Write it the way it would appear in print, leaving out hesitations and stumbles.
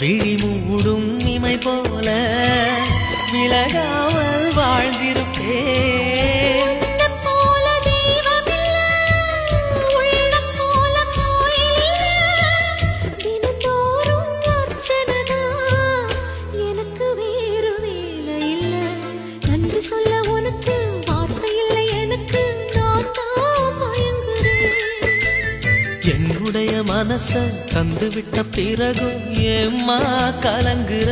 விழி மூடும் இமை போல விலகாமல் வாழ்ந்திருப்பேன். என்னுடைய மனச தந்துவிட்ட பிறகும் ஏம்மா கலங்குற?